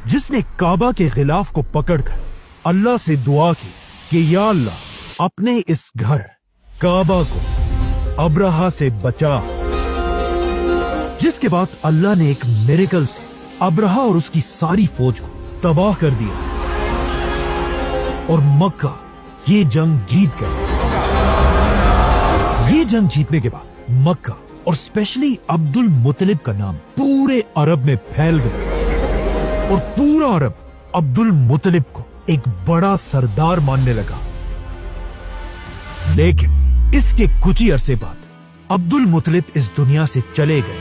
जिसने काबा के खिलाफ को पकड़कर अल्लाह से दुआ की कि या अल्लाह अपने इस घर काबा को अब्राहा से बचा। जिसके बाद अल्लाह ने एक मिरेकल से अब्राहा और उसकी सारी फौज को तबाह कर दिया और मक्का ये जंग जीत गए। ये जंग जीतने के बाद मक्का और स्पेशली अब्दुल मुत्तलिब का नाम पूरे अरब में फैल गया और पूरा अरब अब्दुल मुत्तलिब को एक बड़ा सरदार मानने लगा। लेकिन इसके कुछ ही अरसे बाद अब्दुल मुत्तलिब इस दुनिया से चले गए,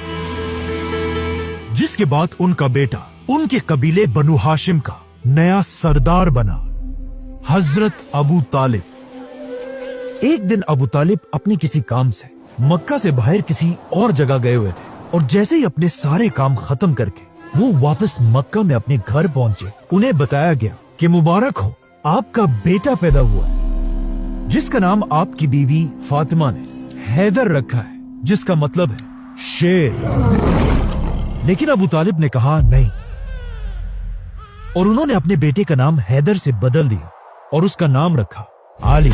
जिसके बाद उनका बेटा उनके कबीले बनु हाशिम का नया सरदार बना, हजरत अबू तालिब। एक दिन अबू तालिब अपने किसी काम से मक्का से बाहर किसी और जगह गए हुए थे और जैसे ही अपने सारे काम खत्म करके वो वापस मक्का में अपने घर पहुंचे, उन्हें बताया गया कि मुबारक हो, आपका बेटा पैदा हुआ है, जिसका नाम आपकी बीवी फातिमा ने हैदर रखा है, जिसका मतलब है शेर। लेकिन अबू तालिब ने कहा नहीं, और उन्होंने अपने बेटे का नाम हैदर से बदल दिया और उसका नाम रखा आली।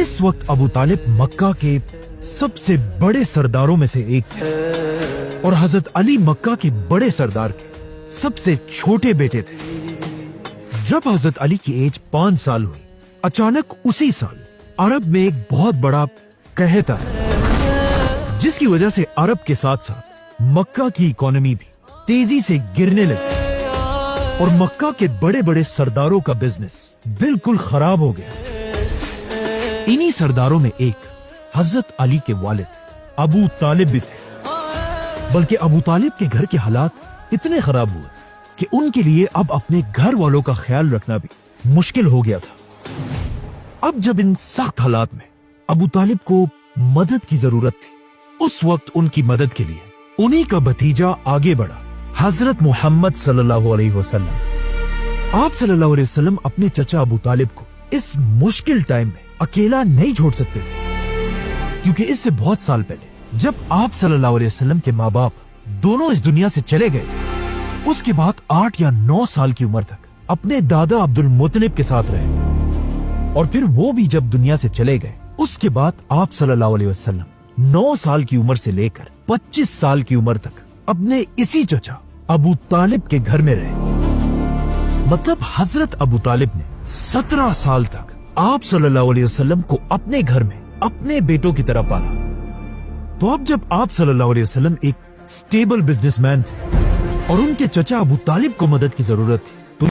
इस वक्त अबू तालिब मक्का के सबसे बड़े सरदारों में से एक थे और हजरत अली मक्का के बड़े सरदार के सबसे छोटे बेटे थे। जब हजरत अली की एज 5 साल हुई, अचानक उसी साल अरब में एक बहुत बड़ा कहत आया, जिसकी वजह से अरब के साथ साथ मक्का की इकोनॉमी भी तेजी से गिरने लगी और मक्का के बड़े बड़े सरदारों का बिजनेस बिल्कुल खराब हो गया। इन्हीं सरदारों में एक हजरत अली के वालिद अबू तालिब भी थे, बल्कि अबू तालिब के घर के हालात इतने खराब हुए कि उनके लिए अब अपने घर वालों का ख्याल रखना भी मुश्किल हो गया था। अब जब इन सख्त हालात में अबू तालिब को मदद की जरूरत थी, उस वक्त उनकी मदद के लिए उन्हीं का भतीजा आगे बढ़ा, हजरत मोहम्मद सल्लल्लाहु अलैहि वसल्लम। आप सल्लल्लाहु अलैहि वसल्लम अपने चचा अबू तालिब को इस मुश्किल टाइम में अकेला नहीं छोड़ सकते थे, क्योंकि इससे बहुत साल पहले जब आप सल्लल्लाहु अलैहि वसल्लम के माँ बाप दोनों इस दुनिया से चले गए थे, उसके बाद 8 या 9 साल की उम्र तक अपने दादा अब्दुल मुत्तलिब के साथ रहे और फिर वो भी जब दुनिया से चले गए, उसके बाद आप सल्लल्लाहु अलैहि वसल्लम 9 साल की उम्र से लेकर 25 साल की उम्र तक अपने इसी चचा अबू तालिब के घर में रहे। मतलब हजरत अबू तालिब ने 17 साल तक आप सल्लल्लाहु अलैहि वसल्लम को अपने घर में अपने बेटों की तरह पाला। तो अब जब आप सल्लल्लाहु अलैहि वसल्लम एक स्टेबल बिजनेसमैन थे और उनके चचा अबू तालिब को मदद की जरूरत थी,